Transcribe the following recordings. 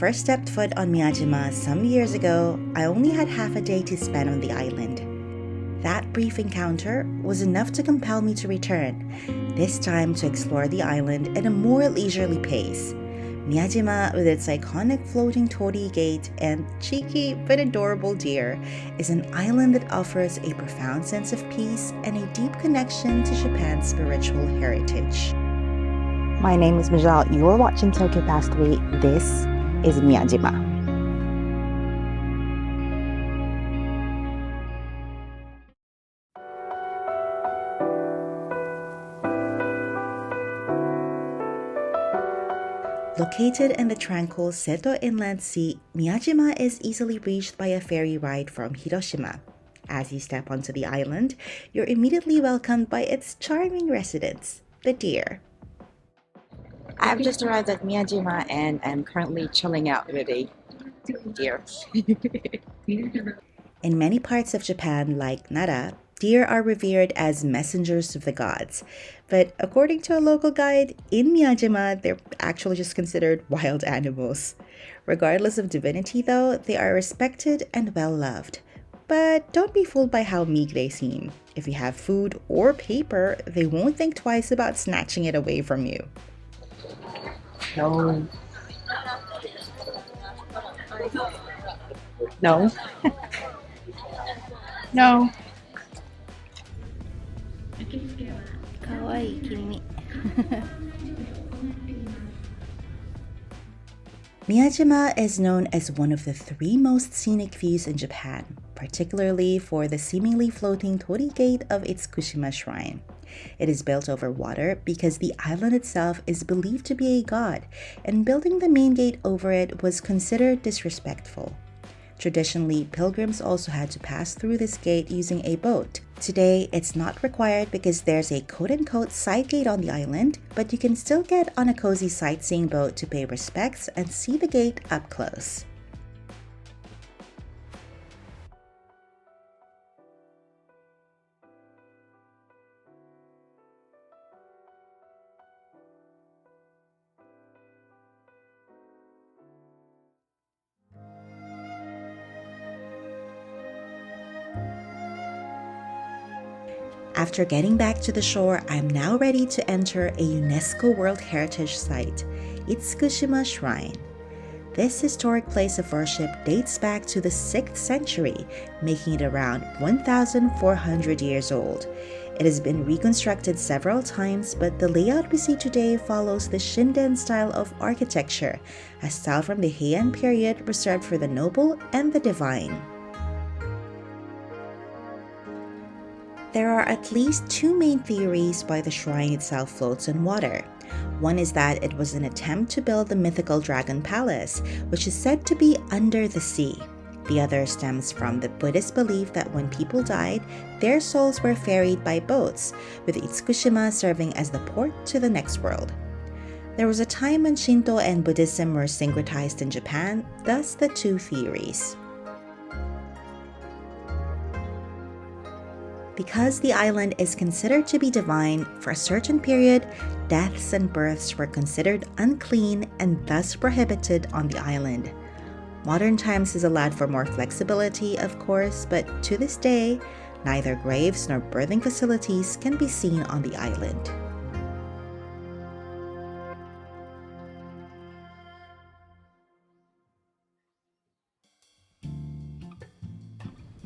first stepped foot on Miyajima some years ago, I only had half a day to spend on the island. That brief encounter was enough to compel me to return, this time to explore the island at a more leisurely pace. Miyajima, with its iconic floating torii gate and cheeky but adorable deer, is an island that offers a profound sense of peace and a deep connection to Japan's spiritual heritage. My name is Mizhelle. You're watching Tokyo Past 3. This is Miyajima. Located in the tranquil Seto Inland Sea, Miyajima is easily reached by a ferry ride from Hiroshima. As you step onto the island, you're immediately welcomed by its charming residents, the deer. I've just arrived at Miyajima and I'm currently chilling out with a deer. In many parts of Japan, like Nara, deer are revered as messengers of the gods. But according to a local guide, in Miyajima, they're actually just considered wild animals. Regardless of divinity, though, they are respected and well-loved. But don't be fooled by how meek they seem. If you have food or paper, they won't think twice about snatching it away from you. No. No. No. Miyajima is known as one of the 3 most scenic views in Japan, particularly for the seemingly floating torii gate of Itsukushima Shrine. It is built over water because the island itself is believed to be a god, and building the main gate over it was considered disrespectful. Traditionally, pilgrims also had to pass through this gate using a boat. Today, it's not required because there's a quote-unquote side gate on the island, but you can still get on a cozy sightseeing boat to pay respects and see the gate up close. After getting back to the shore, I'm now ready to enter a UNESCO World Heritage Site, Itsukushima Shrine. This historic place of worship dates back to the 6th century, making it around 1,400 years old. It has been reconstructed several times, but the layout we see today follows the Shinden style of architecture, a style from the Heian period reserved for the noble and the divine. There are at least 2 main theories why the shrine itself floats on water. One is that it was an attempt to build the mythical dragon palace, which is said to be under the sea. The other stems from the Buddhist belief that when people died, their souls were ferried by boats, with Itsukushima serving as the port to the next world. There was a time when Shinto and Buddhism were syncretized in Japan, thus the 2 theories. Because the island is considered to be divine, for a certain period, deaths and births were considered unclean and thus prohibited on the island. Modern times has allowed for more flexibility, of course, but to this day, neither graves nor birthing facilities can be seen on the island.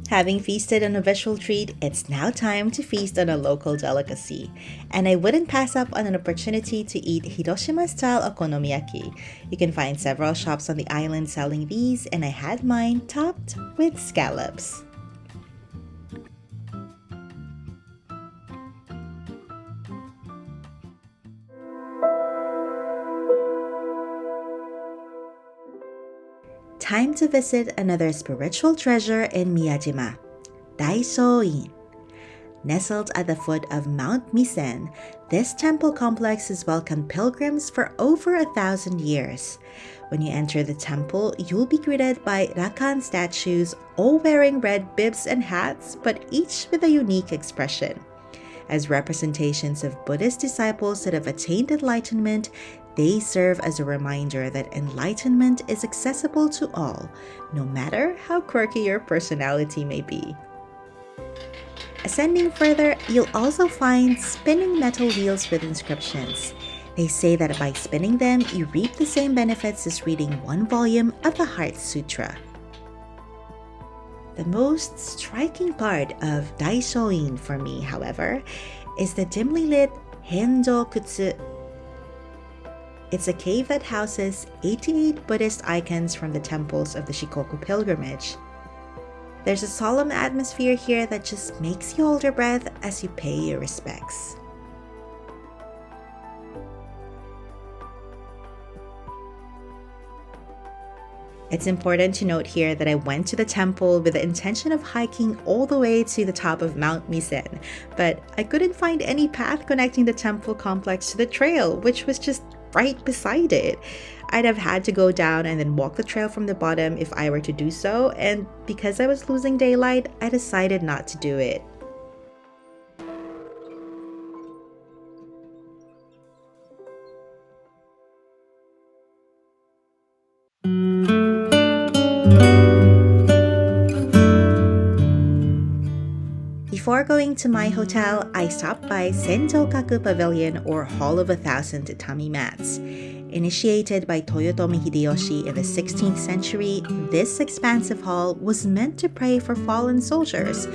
Having feasted on a visual treat, it's now time to feast on a local delicacy. And I wouldn't pass up on an opportunity to eat Hitoshima-style okonomiyaki. You can find several shops on the island selling these, and I had mine topped with scallops. Time to visit another spiritual treasure in Miyajima, Daishoin. Nestled at the foot of Mount Misen, this temple complex has welcomed pilgrims for over 1,000 years. When you enter the temple, you'll be greeted by rakan statues, all wearing red bibs and hats, but each with a unique expression. As representations of Buddhist disciples that have attained enlightenment, they serve as a reminder that enlightenment is accessible to all, no matter how quirky your personality may be. Ascending further, you'll also find spinning metal wheels with inscriptions. They say that by spinning them, you reap the same benefits as reading one volume of the Heart Sutra. The most striking part of Daishoin for me, however, is the dimly lit Senjokaku. It's a cave that houses 88 Buddhist icons from the temples of the Shikoku pilgrimage. There's a solemn atmosphere here that just makes you hold your breath as you pay your respects. It's important to note here that I went to the temple with the intention of hiking all the way to the top of Mount Misen, but I couldn't find any path connecting the temple complex to the trail, which was just right beside it. I'd have had to go down and then walk the trail from the bottom if I were to do so, and because I was losing daylight, I decided not to do it. Before going to my hotel, I stopped by Senjokaku Pavilion, or Hall of 1,000 Tatami Mats. Initiated by Toyotomi Hideyoshi in the 16th century, this expansive hall was meant to pray for fallen soldiers,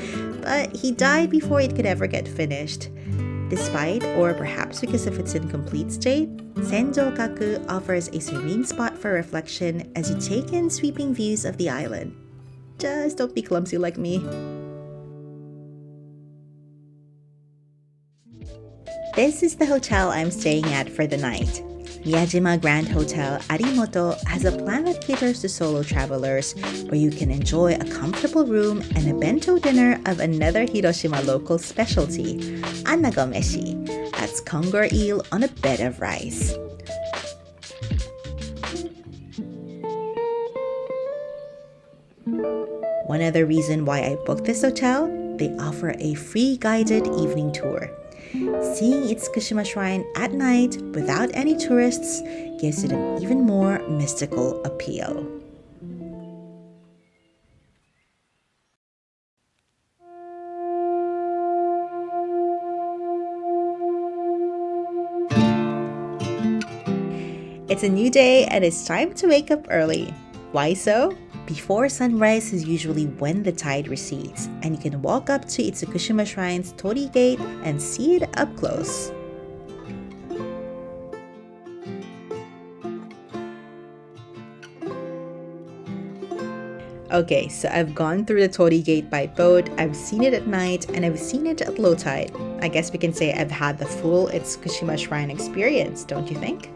but he died before it could ever get finished. Despite, or perhaps because of its incomplete state, Senjokaku offers a serene spot for reflection as you take in sweeping views of the island. Just don't be clumsy like me. This is the hotel I'm staying at for the night. Miyajima Grand Hotel Arimoto has a plan that caters to solo travelers, where you can enjoy a comfortable room and a bento dinner of another Hiroshima local specialty, anagomeshi. That's kongor eel on a bed of rice. One other reason why I booked this hotel, they offer a free guided evening tour. Seeing Itsukushima Shrine at night without any tourists gives it an even more mystical appeal. It's a new day and it's time to wake up early. Why so? Before sunrise is usually when the tide recedes, and you can walk up to Itsukushima Shrine's Torii Gate and see it up close. Okay, so I've gone through the Torii Gate by boat, I've seen it at night, and I've seen it at low tide. I guess we can say I've had the full Itsukushima Shrine experience, don't you think?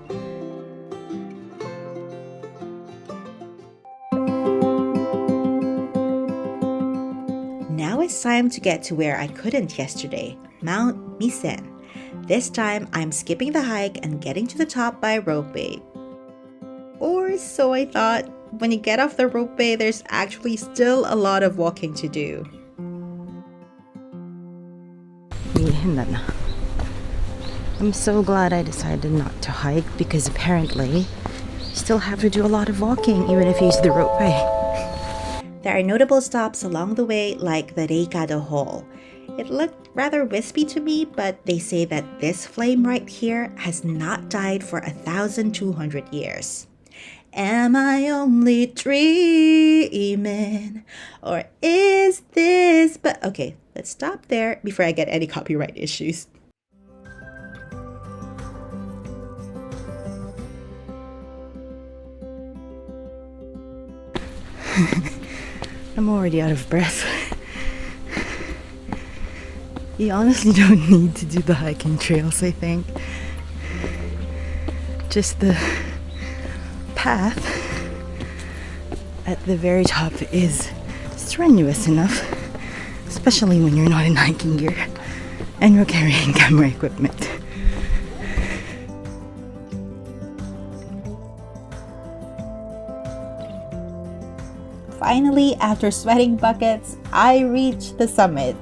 Now it's time to get to where I couldn't yesterday, Mount Misen. This time, I'm skipping the hike and getting to the top by ropeway. Or so I thought. When you get off the ropeway, there's actually still a lot of walking to do. I'm so glad I decided not to hike because apparently you still have to do a lot of walking even if you use the ropeway. There are notable stops along the way like the Reikado Hall. It looked rather wispy to me, but they say that this flame right here has not died for 1,200 years. Am I only dreaming? Or is this... But okay, let's stop there before I get any copyright issues. I'm already out of breath. You honestly don't need to do the hiking trails, I think. Just the path at the very top is strenuous enough, especially when you're not in hiking gear and you're carrying camera equipment. Finally, after sweating buckets, I reached the summit.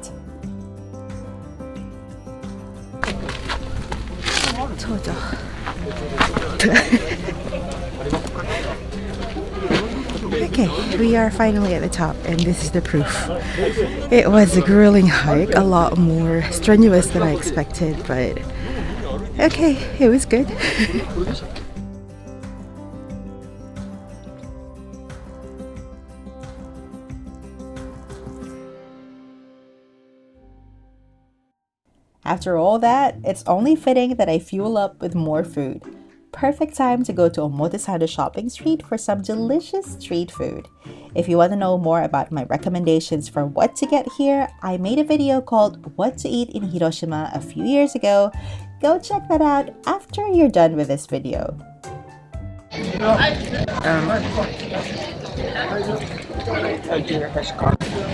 Okay, we are finally at the top, and this is the proof. It was a grueling hike, a lot more strenuous than I expected, but okay, it was good. After all that, it's only fitting that I fuel up with more food. Perfect time to go to Omotesando shopping street for some delicious street food. If you want to know more about my recommendations for what to get here, I made a video called What to Eat in Hiroshima a few years ago. Go check that out after you're done with this video.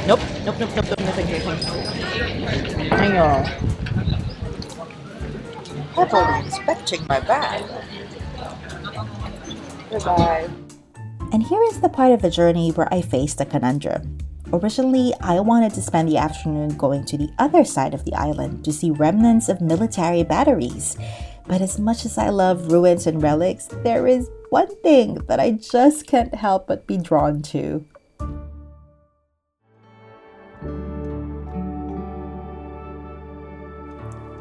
Nope, nothing. Hang on. Heavily inspecting my bag. Goodbye. And here is the part of the journey where I faced a conundrum. Originally, I wanted to spend the afternoon going to the other side of the island to see remnants of military batteries. But as much as I love ruins and relics, there is one thing that I just can't help but be drawn to.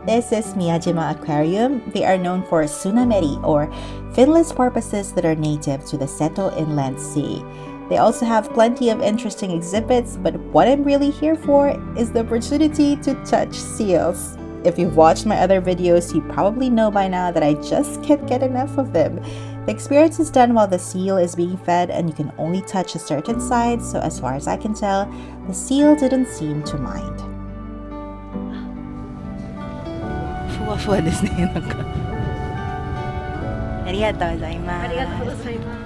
This is Miyajima Aquarium. They are known for tsunameri, or finless porpoises that are native to the Seto Inland Sea. They also have plenty of interesting exhibits, but what I'm really here for is the opportunity to touch seals. If you've watched my other videos, you probably know by now that I just can't get enough of them. The experience is done while the seal is being fed, and you can only touch a certain side, so as far as I can tell, the seal didn't seem to mind. ふわふわですね、なんか。ありがとうございます。ありがとうございます。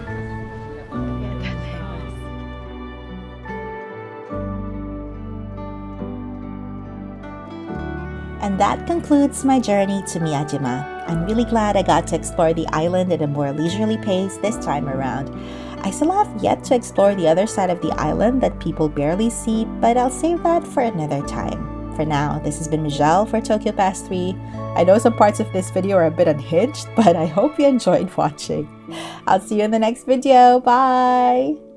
And that concludes my journey to Miyajima. I'm really glad I got to explore the island at a more leisurely pace this time around. I still have yet to explore the other side of the island that people barely see, but I'll save that for another time. For now, this has been Mizhelle for Tokyo Past 3. I know some parts of this video are a bit unhinged, but I hope you enjoyed watching. I'll see you in the next video. Bye!